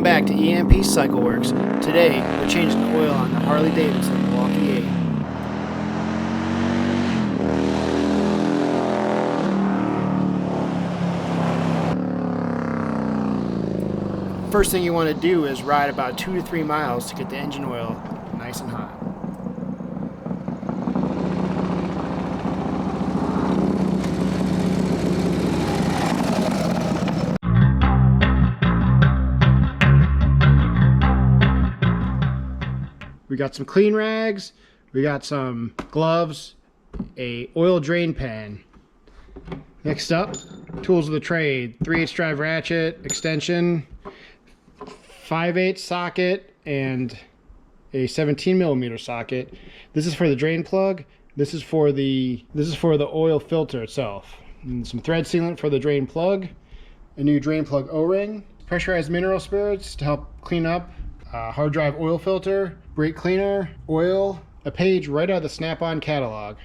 Welcome back to EMP Cycle Works. Today, we're changing the oil on the Harley Davidson Milwaukee 8. First thing you want to do is ride about 2 to 3 miles to get the engine oil nice and hot. We got some clean rags, we got some gloves, a oil drain pan. Next up, tools of the trade, 3/8 drive ratchet, extension, 5/8 socket, and a 17mm socket. This is for the drain plug. This is for the oil filter itself. And some thread sealant for the drain plug, a new drain plug O-ring, pressurized mineral spirits to help clean up, hard drive oil filter, brake cleaner, oil, a page right out of the Snap-on catalog.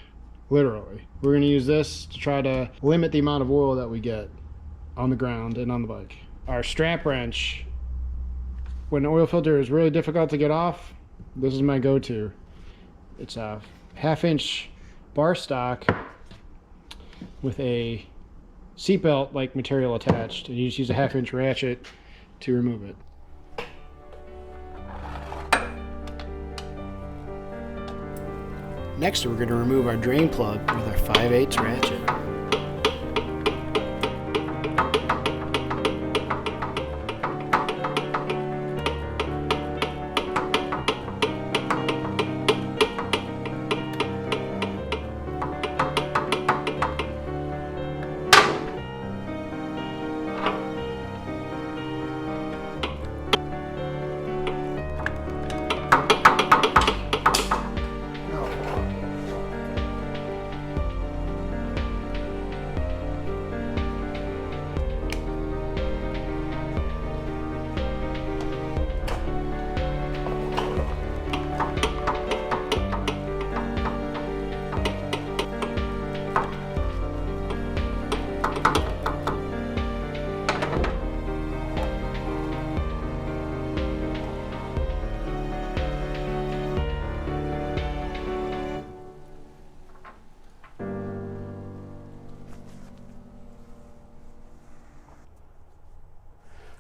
Literally. We're going to use this to try to limit the amount of oil that we get on the ground and on the bike. Our strap wrench. When the oil filter is really difficult to get off, this is my go-to. It's a 1/2-inch bar stock with a seatbelt like material attached, and you just use a 1/2-inch ratchet to remove it. Next, we're going to remove our drain plug with our 5/8 ratchet.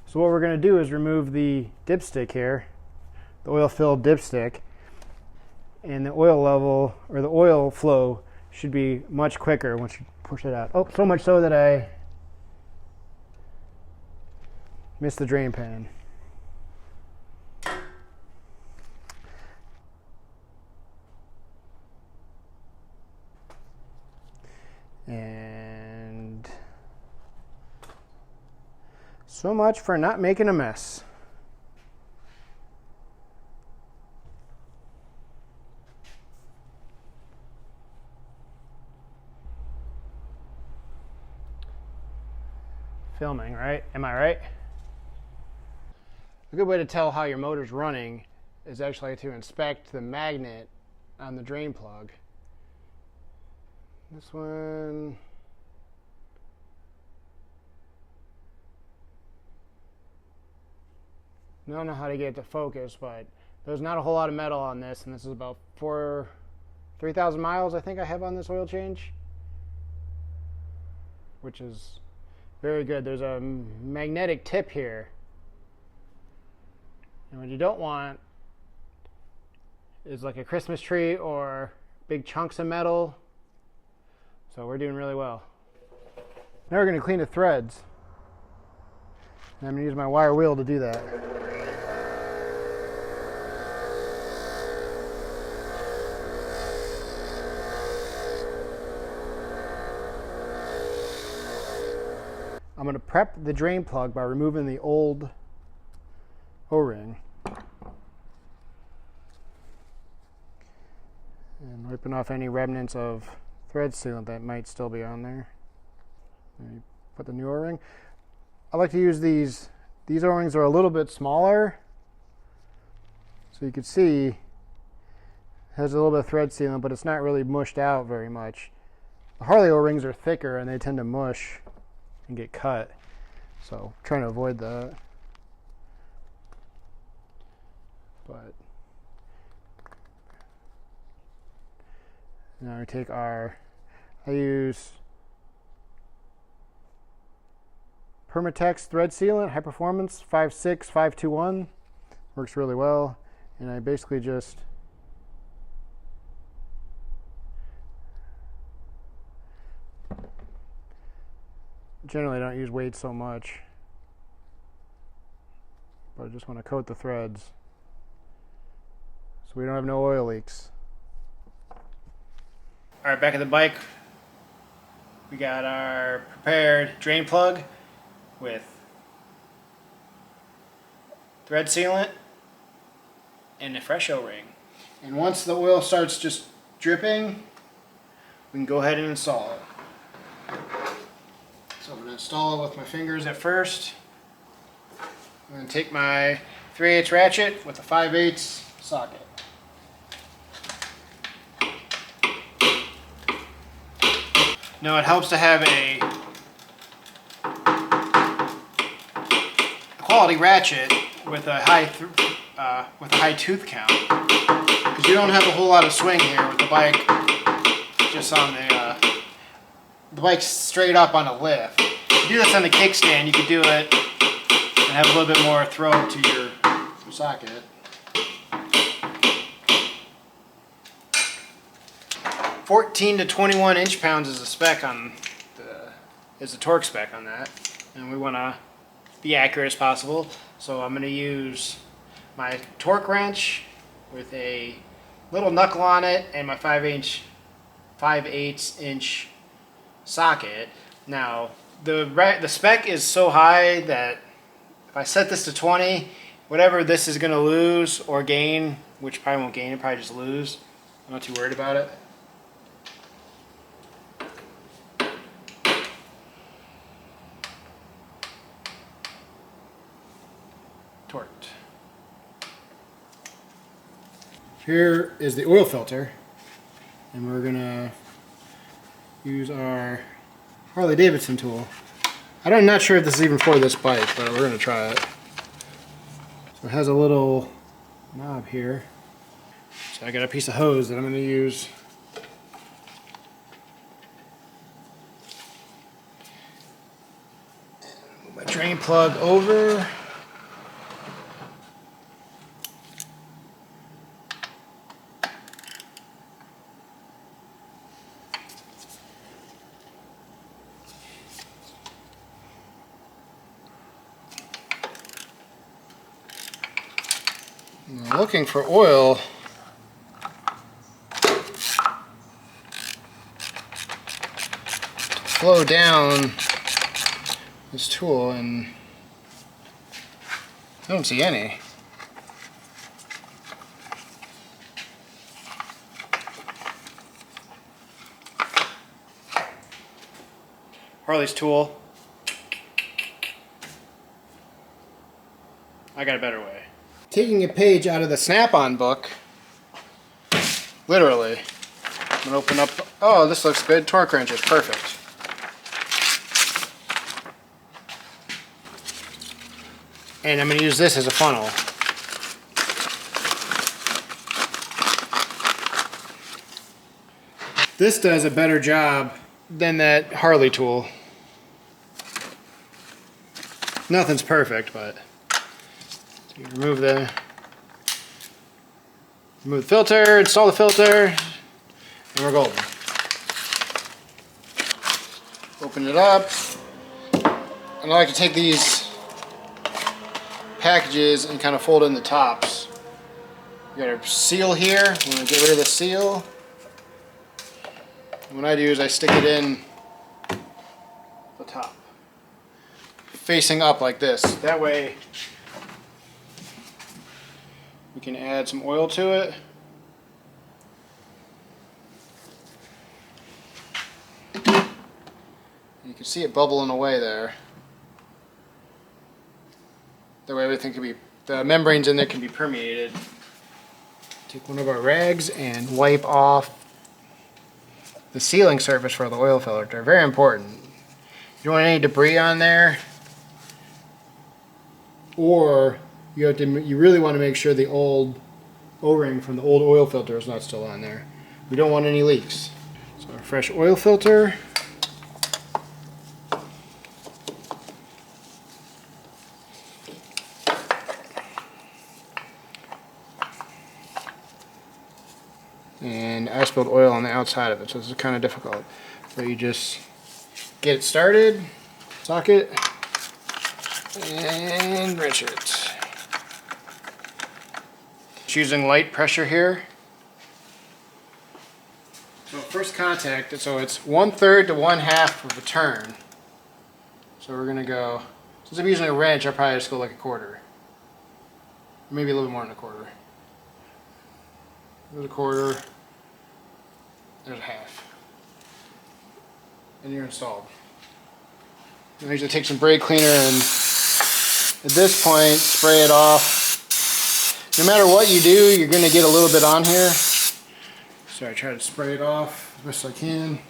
So what we're going to do is remove the dipstick here, the oil-filled dipstick, and the oil level, or the oil flow, should be much quicker once you push it out. Oh, so much so that I missed the drain pan. And so much for not making a mess. Filming, right? Am I right? A good way to tell how your motor's running is actually to inspect the magnet on the drain plug. This one, I don't know how to get it to focus, but there's not a whole lot of metal on this, and this is about 3,000 miles I think I have on this oil change, which is very good. There's a magnetic tip here, and what you don't want is like a Christmas tree or big chunks of metal. So we're doing really well. Now we're going to clean the threads, and I'm going to use my wire wheel to do that. I'm going to prep the drain plug by removing the old O-ring and wiping off any remnants of thread sealant that might still be on there. And put the new O-ring. I like to use these O-rings are a little bit smaller, so you can see it has a little bit of thread sealant, but it's not really mushed out very much. The Harley O-rings are thicker and they tend to mush and get cut, so I'm trying to avoid that. but now we take I use Permatex thread sealant, high performance, 56521, works really well, and I basically just generally don't use weight so much, but I just want to coat the threads so we don't have no oil leaks. All right, back at the bike, we got our prepared drain plug with thread sealant and a fresh O-ring. And once the oil starts just dripping, we can go ahead and install it. So I'm going to install it with my fingers at first. I'm going to take my 3/8 ratchet with a 5/8 socket. Now it helps to have a quality ratchet with a high tooth count, because you don't have a whole lot of swing here with the bike just on the bike's straight up on a lift. If you do this on the kickstand, you could do it and have a little bit more throw to your socket. "14 to 21 inch-pounds is the spec on the torque spec on that, and we want to be accurate as possible. So I'm going to use my torque wrench with a little knuckle on it and my 5/8 inch socket. Now the spec is so high that if I set this to 20, whatever this is going to lose or gain, which probably won't gain, it probably just lose. I'm not too worried about it. Torqued. Here is the oil filter, and we're gonna use our Harley Davidson tool. I'm not sure if this is even for this bike, but we're gonna try it. So it has a little knob here. So I got a piece of hose that I'm gonna use. Move my drain plug over. I'm looking for oil. To flow down this tool, and I don't see any. Harley's tool. I got a better way. Taking a page out of the Snap-on book, literally. I'm gonna open up, oh, this looks good, torque wrenches, perfect. And I'm gonna use this as a funnel. This does a better job than that Harley tool. Nothing's perfect, but so you remove the filter, install the filter, and we're golden. Open it up, and I like to take these packages and kind of fold in the tops. You got a seal here. I'm going to get rid of the seal. And what I do is I stick it in the top, facing up like this. That way we can add some oil to it. You can see it bubbling away there. That way everything can be, the membranes in there can be permeated. Take one of our rags and wipe off the sealing surface for the oil filter. Very important. You don't want any debris on there or you really want to make sure the old O-ring from the old oil filter is not still on there. We don't want any leaks. So a fresh oil filter. And I spilled oil on the outside of it, so this is kind of difficult. But you just get it started, socket, and wrench it. Just using light pressure here. So first contact, so it's 1/3 to 1/2 of a turn. So we're gonna go, since I'm using a wrench, I'll probably just go like a quarter. Maybe a little bit more than a quarter. There's a quarter. There's a half. And you're installed. I usually take some brake cleaner and at this point spray it off. No matter what you do, you're going to get a little bit on here. So I try to spray it off as best I can.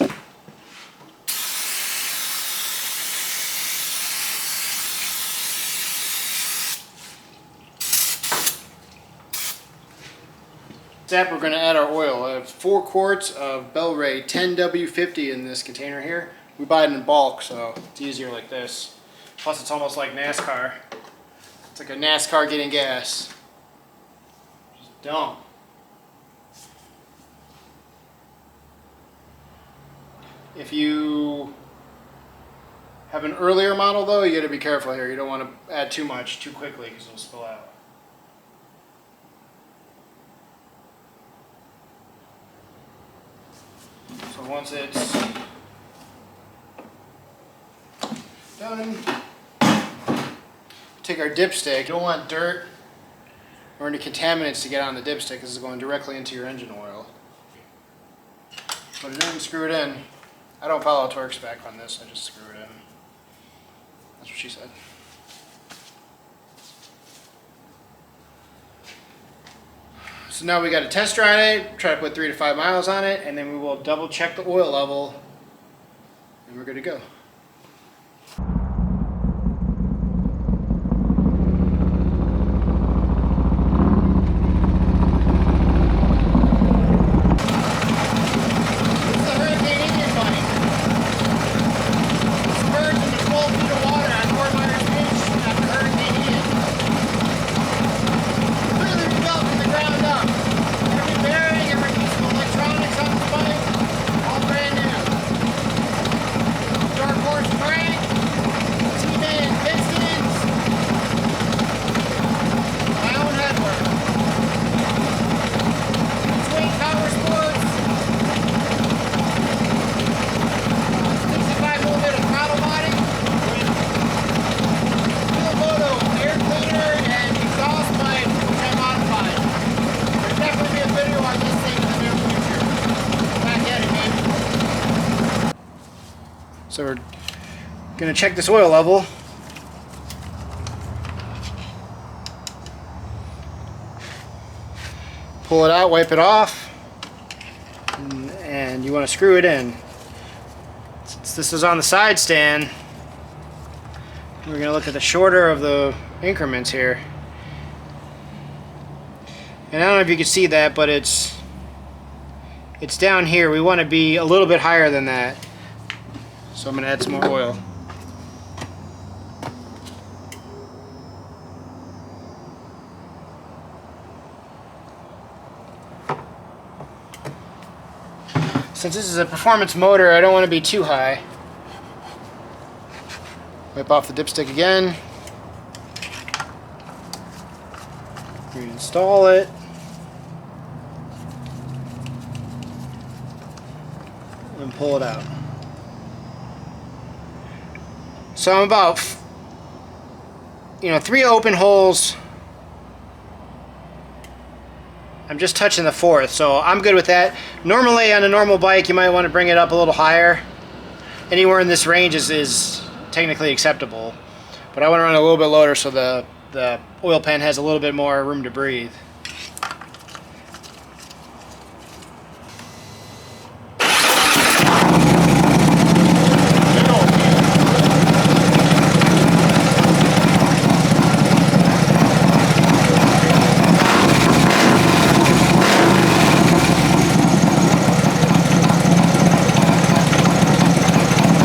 Step, we're going to add our oil. I have 4 quarts of Bel-Ray 10W50 in this container here. We buy it in bulk, so it's easier like this. Plus it's almost like NASCAR. It's like a NASCAR getting gas. Just dump. If you have an earlier model though, you got to be careful here. You don't want to add too much too quickly because it'll spill out. So once it's done, take our dipstick. You don't want dirt or any contaminants to get on the dipstick because it's going directly into your engine oil. Put it in, screw it in. I don't follow a torque spec on this, I just screw it in. That's what she said. So now we got to test ride it, try to put 3 to 5 miles on it, and then we will double check the oil level, and we're good to go. So we're going to check this oil level. Pull it out, wipe it off, and you want to screw it in. Since this is on the side stand, we're going to look at the shorter of the increments here. And I don't know if you can see that, but it's down here. We want to be a little bit higher than that. So I'm going to add some more oil. Since this is a performance motor, I don't want to be too high. Wipe off the dipstick again. Reinstall it. And pull it out. So I'm about, 3 open holes. I'm just touching the 4th, so I'm good with that. Normally on a normal bike you might want to bring it up a little higher. Anywhere in this range is technically acceptable. But I want to run a little bit lower so the oil pan has a little bit more room to breathe.